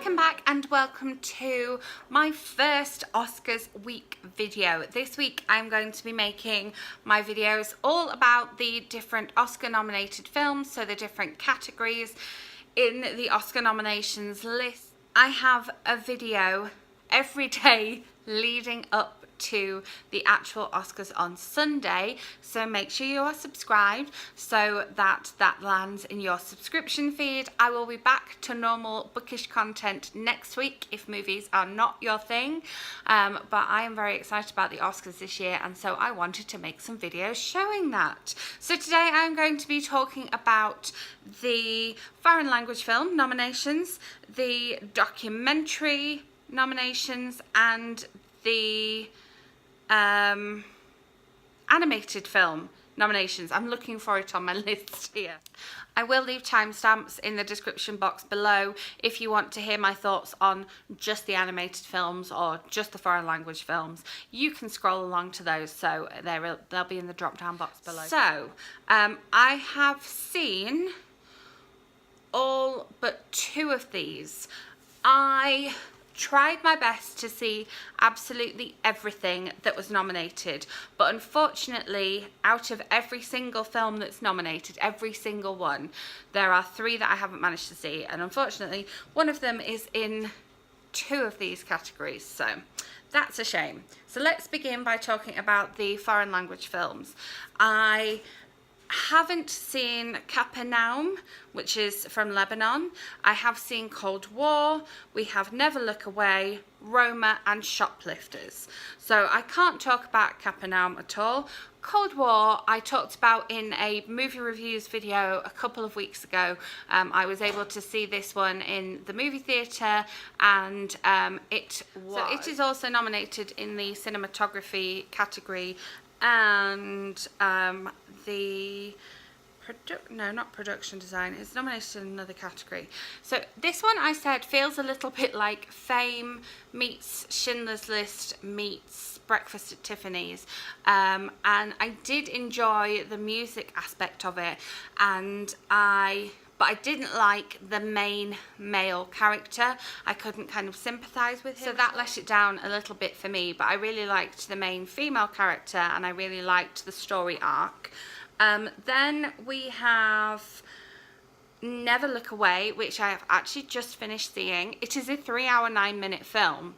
Welcome back and welcome to my first Oscars week video. This week I'm going to be making my videos all about the different Oscar nominated films, so the different categories in the Oscar nominations list. I have a video every day leading up to the actual Oscars on Sunday, so make sure you are subscribed so that lands in your subscription feed. I will be back to normal bookish content next week if movies are not your thing, but I am very excited about the Oscars this year, and so I wanted to make some videos showing that. So today I'm going to be talking about the foreign language film nominations, the documentary nominations, and the animated film nominations. I'm looking for it on my list here. I will leave timestamps in the description box below if you want to hear my thoughts on just the animated films or just the foreign language films. You can scroll along to those, so they'll be in the drop down box below. So I have seen all but 2 of these. I tried my best to see absolutely everything that was nominated, but unfortunately out of every single film that's nominated, every single one, there are 3 that I haven't managed to see, and unfortunately one of them is in 2 of these categories, so that's a shame. So let's begin by talking about the foreign language films. I haven't seen Capernaum, which is from Lebanon. I have seen Cold War. We have Never Look Away, Roma, and Shoplifters. So I can't talk about Capernaum at all. Cold War I talked about in a movie reviews video a couple of weeks ago. I was able to see this one in the movie theatre, and it is also nominated in the cinematography category, and not production design, it's nominated in another category. So this one, I said, feels a little bit like Fame meets Schindler's List meets Breakfast at Tiffany's, and I did enjoy the music aspect of it, but I didn't like the main male character. I couldn't kind of sympathise with him, so that let it down a little bit for me, but I really liked the main female character and I really liked the story arc. Then we have Never Look Away, which I have actually just finished seeing. It is a 3-hour 9-minute film,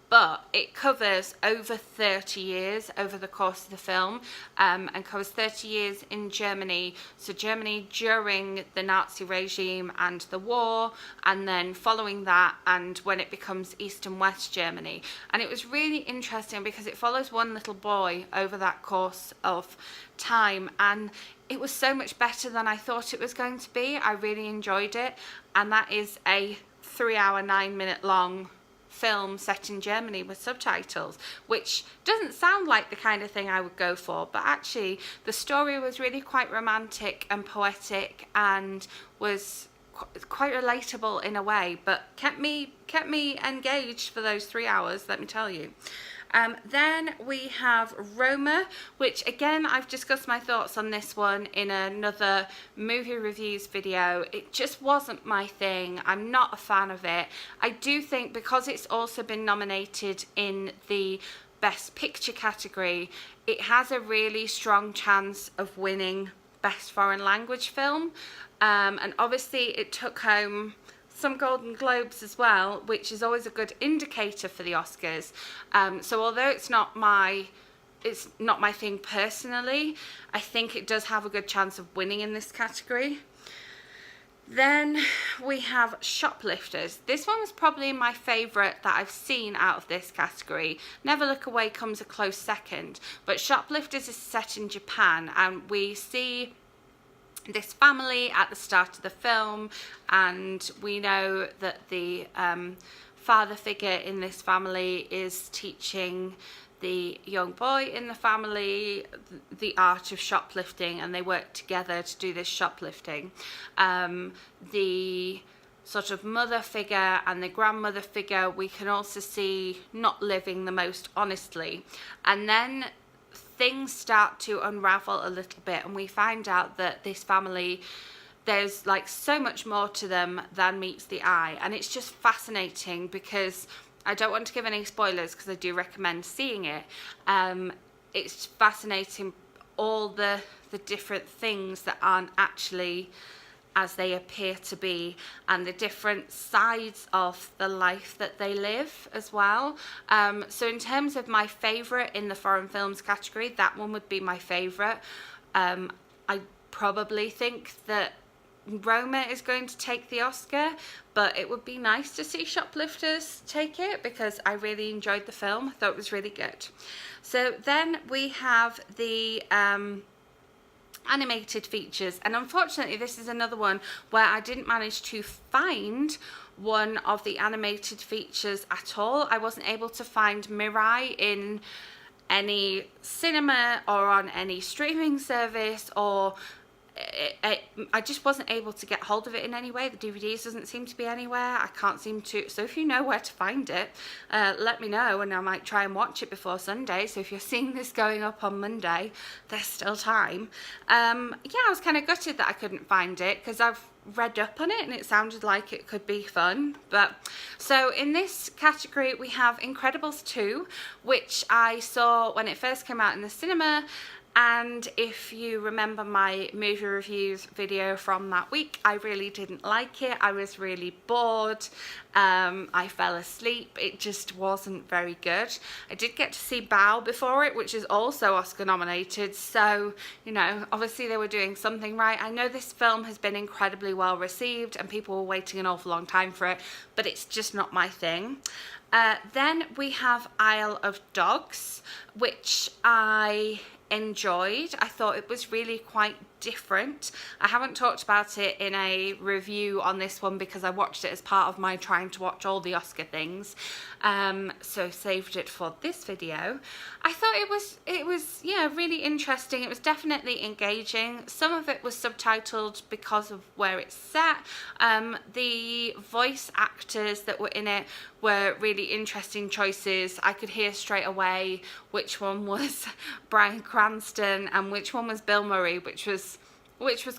but it covers over 30 years over the course of the film, and covers 30 years in Germany. So Germany during the Nazi regime and the war, and then following that, and when it becomes East and West Germany. And it was really interesting because it follows one little boy over that course of time, and it was so much better than I thought it was going to be. I really enjoyed it, and that is a 3-hour 9-minute long film set in Germany with subtitles, which doesn't sound like the kind of thing I would go for, but actually the story was really quite romantic and poetic and was quite relatable in a way, but kept me engaged for those 3 hours, let me tell you. Then we have Roma, which again, I've discussed my thoughts on this one in another movie reviews video. It just wasn't my thing. I'm not a fan of it. I do think because it's also been nominated in the Best Picture category, it has a really strong chance of winning Best Foreign Language Film. And obviously it took home some Golden Globes as well, which is always a good indicator for the Oscars. So although it's not my thing personally, I think it does have a good chance of winning in this category. Then we have Shoplifters. This one was probably my favourite that I've seen out of this category. Never Look Away comes a close second, but Shoplifters is set in Japan, and we see this family at the start of the film, and we know that the father figure in this family is teaching the young boy in the family the art of shoplifting, and they work together to do this shoplifting. The sort of mother figure and the grandmother figure we can also see not living the most honestly, and then things start to unravel a little bit, and we find out that this family there's like so much more to them than meets the eye, and it's just fascinating because I don't want to give any spoilers because I do recommend seeing it. It's fascinating, all the different things that aren't actually as they appear to be, and the different sides of the life that they live as well. So in terms of my favourite in the foreign films category, that one would be my favourite. I probably think that Roma is going to take the Oscar, but it would be nice to see Shoplifters take it because I really enjoyed the film. I thought it was really good. So then we have the animated features, and unfortunately this is another one where I didn't manage to find one of the animated features at all. I wasn't able to find Mirai in any cinema or on any streaming service, or I just wasn't able to get hold of it in any way. The DVDs doesn't seem to be anywhere. I can't seem to. So if you know where to find it, let me know, and I might try and watch it before Sunday. So if you're seeing this going up on Monday, there's still time. Yeah, I was kind of gutted that I couldn't find it because I've read up on it and it sounded like it could be fun. But so in this category we have Incredibles 2, which I saw when it first came out in the cinema. And if you remember my movie reviews video from that week, I really didn't like it. I was really bored. I fell asleep. It just wasn't very good. I did get to see Bow before it, which is also Oscar nominated. So, you know, obviously they were doing something right. I know this film has been incredibly well received and people were waiting an awful long time for it, but it's just not my thing. Then we have Isle of Dogs, which I enjoyed. I thought it was really quite different. I haven't talked about it in a review on this one because I watched it as part of my trying to watch all the Oscar things, so saved it for this video. I thought it was yeah, really interesting. It was definitely engaging. Some of it was subtitled because of where it's set. The voice actors that were in it were really interesting choices. I could hear straight away which one was Bryan Cranston and which one was Bill Murray, which was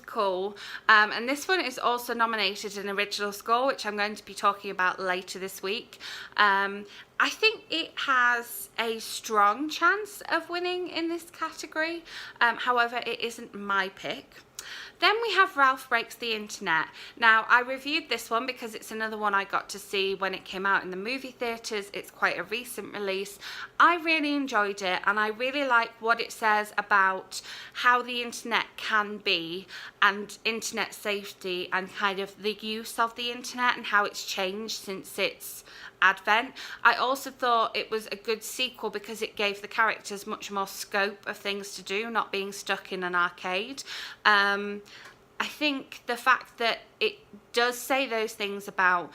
cool. And this one is also nominated in original score, which I'm going to be talking about later this week. I think it has a strong chance of winning in this category. However, it isn't my pick. Then we have Ralph Breaks the Internet. Now, I reviewed this one because it's another one I got to see when it came out in the movie theatres. It's quite a recent release. I really enjoyed it, and I really like what it says about how the internet can be and internet safety and kind of the use of the internet and how it's changed since its advent. I also thought it was a good sequel because it gave the characters much more scope of things to do, not being stuck in an arcade. I think the fact that it does say those things about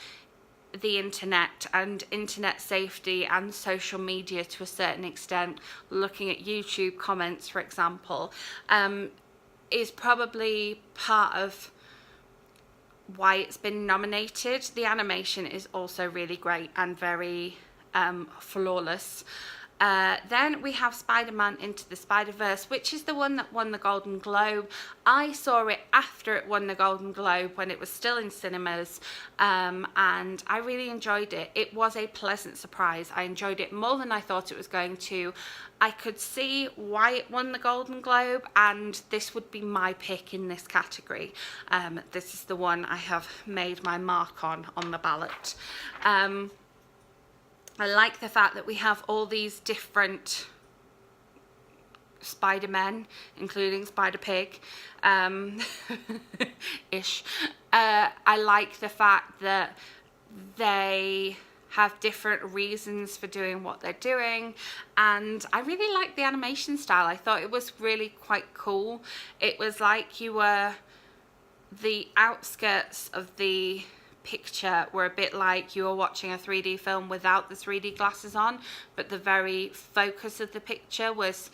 the internet and internet safety and social media to a certain extent, looking at YouTube comments, for example, is probably part of why it's been nominated. The animation is also really great and very flawless. Then we have Spider-Man Into the Spider-Verse, which is the one that won the Golden Globe. I saw it after it won the Golden Globe when it was still in cinemas, and I really enjoyed it. It was a pleasant surprise. I enjoyed it more than I thought it was going to. I could see why it won the Golden Globe, and this would be my pick in this category. This is the one I have made my mark on the ballot. I like the fact that we have all these different Spider-Men, including Spider-Pig, ish. I like the fact that they have different reasons for doing what they're doing, and I really like the animation style. I thought it was really quite cool. It was like you were the outskirts of the picture were a bit like you were watching a 3D film without the 3D glasses on, but the very focus of the picture was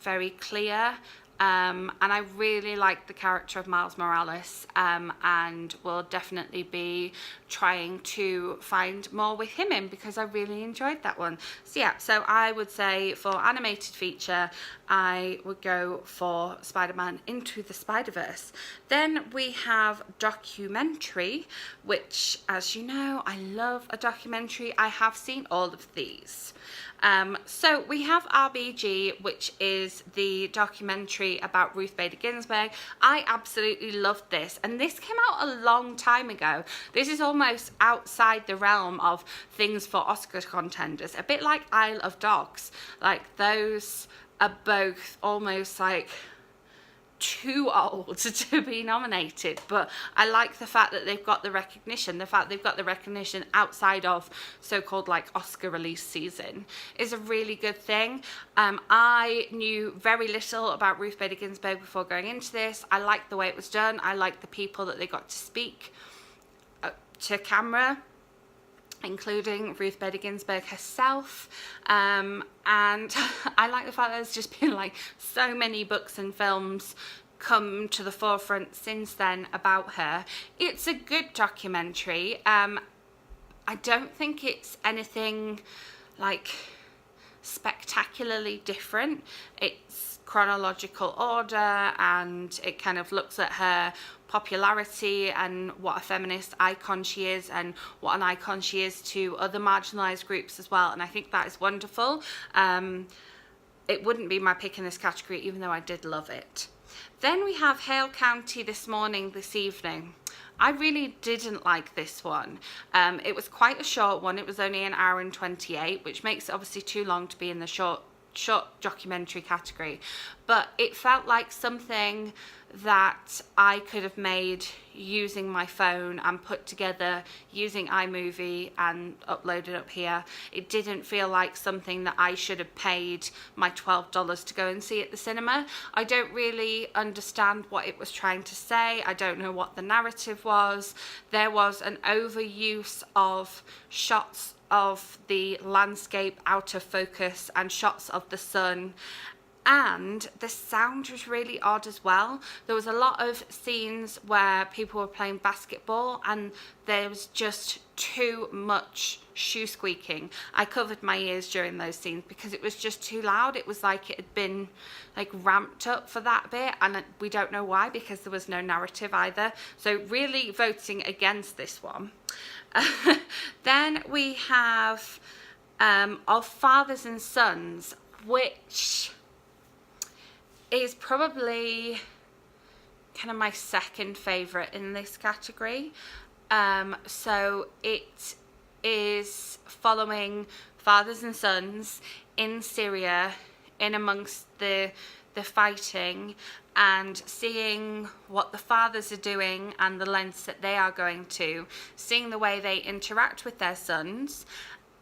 very clear. and I really like the character of Miles Morales, and will definitely be trying to find more with him in, because I really enjoyed that one. So yeah, so I would say for animated feature, I would go for Spider-Man Into the Spider-Verse. Then we have documentary, which, as you know, I love a documentary. I have seen all of these. So we have RBG, which is the documentary about Ruth Bader Ginsburg. I absolutely loved this, and this came out a long time ago. This is almost outside the realm of things for Oscar contenders, a bit like Isle of Dogs. Like, those are both almost like too old to be nominated, but I like the fact that they've got the recognition. The fact they've got the recognition outside of so-called like Oscar release season is a really good thing. I knew very little about Ruth Bader Ginsburg before going into this. I liked the way it was done. I liked the people that they got to speak to camera, including Ruth Bader Ginsburg herself, and I like the fact that there's just been like so many books and films come to the forefront since then about her. It's a good documentary. I don't think it's anything like spectacularly different. It's chronological order, and it kind of looks at her popularity and what a feminist icon she is, and what an icon she is to other marginalised groups as well, and I think that is wonderful. It wouldn't be my pick in this category, even though I did love it. Then we have Hale County This Evening. I really didn't like this one. It was quite a short one. It was only an hour and 28, which makes it obviously too long to be in the short documentary category, but it felt like something that I could have made using my phone and put together using iMovie and uploaded up here. It didn't feel like something that I should have paid my $12 to go and see at the cinema. I don't really understand what it was trying to say. I don't know what the narrative was. There was an overuse of shots of the landscape out of focus and shots of the sun, and the sound was really odd as well. There was a lot of scenes where people were playing basketball and there was just too much shoe squeaking. I covered my ears during those scenes because it was just too loud. It was like it had been like ramped up for that bit, and we don't know why, because there was no narrative either. So really voting against this one. Then we have Of Fathers and Sons, which is probably kind of my second favourite in this category. So it is following fathers and sons in Syria, in amongst the fighting, and seeing what the fathers are doing and the lengths that they are going to, seeing the way they interact with their sons.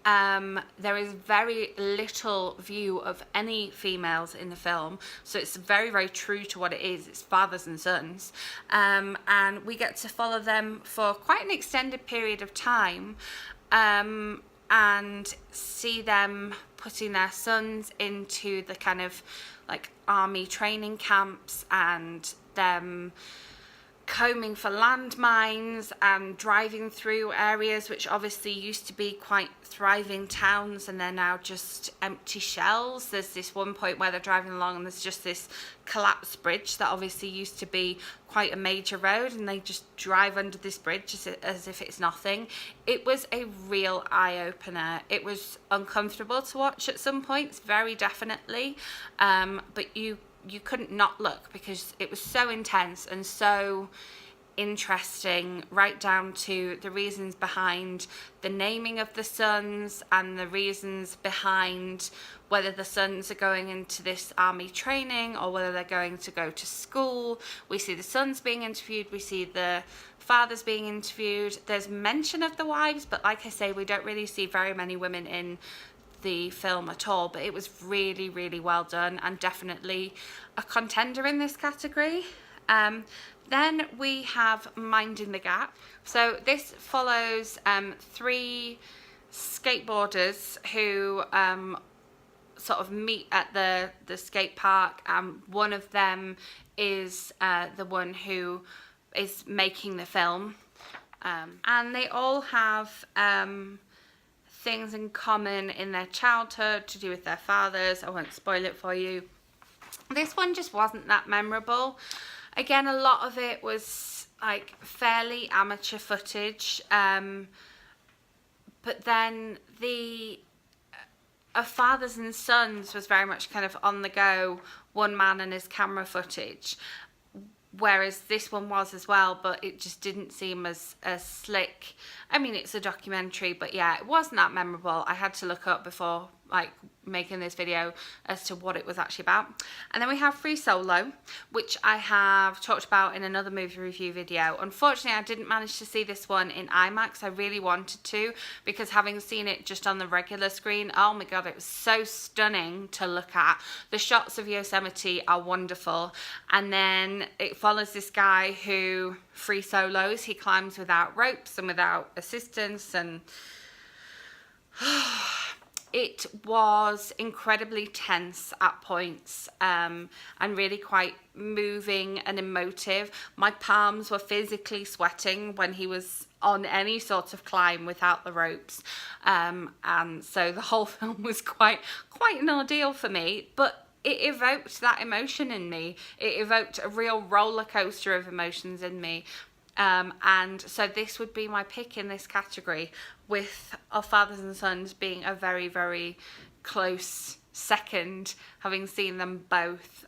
There is very little view of any females in the film, so it's very, very true to what it is. It's fathers and sons, and we get to follow them for quite an extended period of time, and see them putting their sons into the kind of like army training camps, and them combing for landmines and driving through areas which obviously used to be quite thriving towns, and they're now just empty shells. There's this one point where they're driving along and there's just this collapsed bridge that obviously used to be quite a major road, and they just drive under this bridge as if it's nothing. It was a real eye-opener. It was uncomfortable to watch at some points, very definitely, but you couldn't not look, because it was so intense and so interesting, right down to the reasons behind the naming of the sons, and the reasons behind whether the sons are going into this army training or whether they're going to go to school. We see the sons being interviewed, we see the fathers being interviewed. There's mention of the wives, but like I say, we don't really see very many women in the film at all, but it was really, really well done, and definitely a contender in this category. Then we have Minding the Gap. So this follows 3 skateboarders who sort of meet at the skate park, and one of them is the one who is making the film, and they all have things in common in their childhood to do with their fathers. I won't spoil it for you. This one just wasn't that memorable. Again, a lot of it was like fairly amateur footage, but then the Fathers and Sons was very much kind of on the go, one man and his camera footage, whereas this one was as well, but it just didn't seem as slick. I mean, it's a documentary, but yeah, it wasn't that memorable. I had to look up before like making this video as to what it was actually about. And then we have Free Solo, which I have talked about in another movie review video. Unfortunately, I didn't manage to see this one in IMAX. I really wanted to, because having seen it just on the regular screen, oh my god, it was so stunning to look at. The shots of Yosemite are wonderful, and then it follows this guy who free solos. He climbs without ropes and without assistance, and it was incredibly tense at points, and really quite moving and emotive. My palms were physically sweating when he was on any sort of climb without the ropes, and so the whole film was quite an ordeal for me, but it evoked that emotion in me. It evoked a real roller coaster of emotions in me. And so this would be my pick in this category, with Our Fathers and Sons being a very, very close second, having seen them both.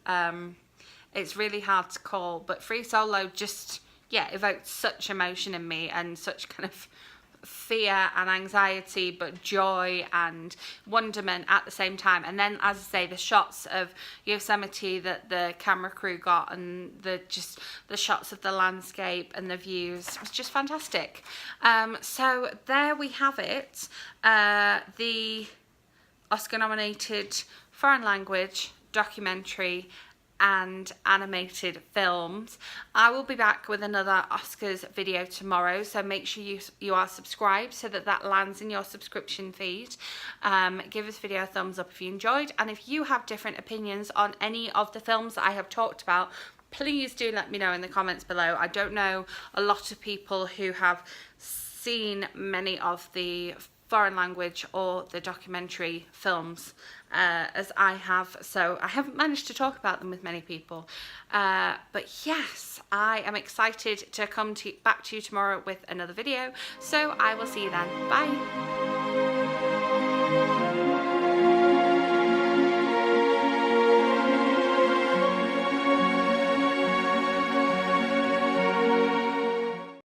It's really hard to call, but Free Solo just, yeah, evoked such emotion in me, and such kind of fear and anxiety, but joy and wonderment at the same time. And then, as I say, the shots of Yosemite that the camera crew got, and the shots of the landscape and the views, was just fantastic. So there we have it, the Oscar nominated foreign language, documentary and animated films. I will be back with another Oscars video tomorrow, so make sure you are subscribed so that lands in your subscription feed. Give this video a thumbs up if you enjoyed, and if you have different opinions on any of the films that I have talked about, please do let me know in the comments below. I don't know a lot of people who have seen many of the foreign language or the documentary films as I have, so I haven't managed to talk about them with many people, but yes, I am excited to come back to you tomorrow with another video, so I will see you then. Bye.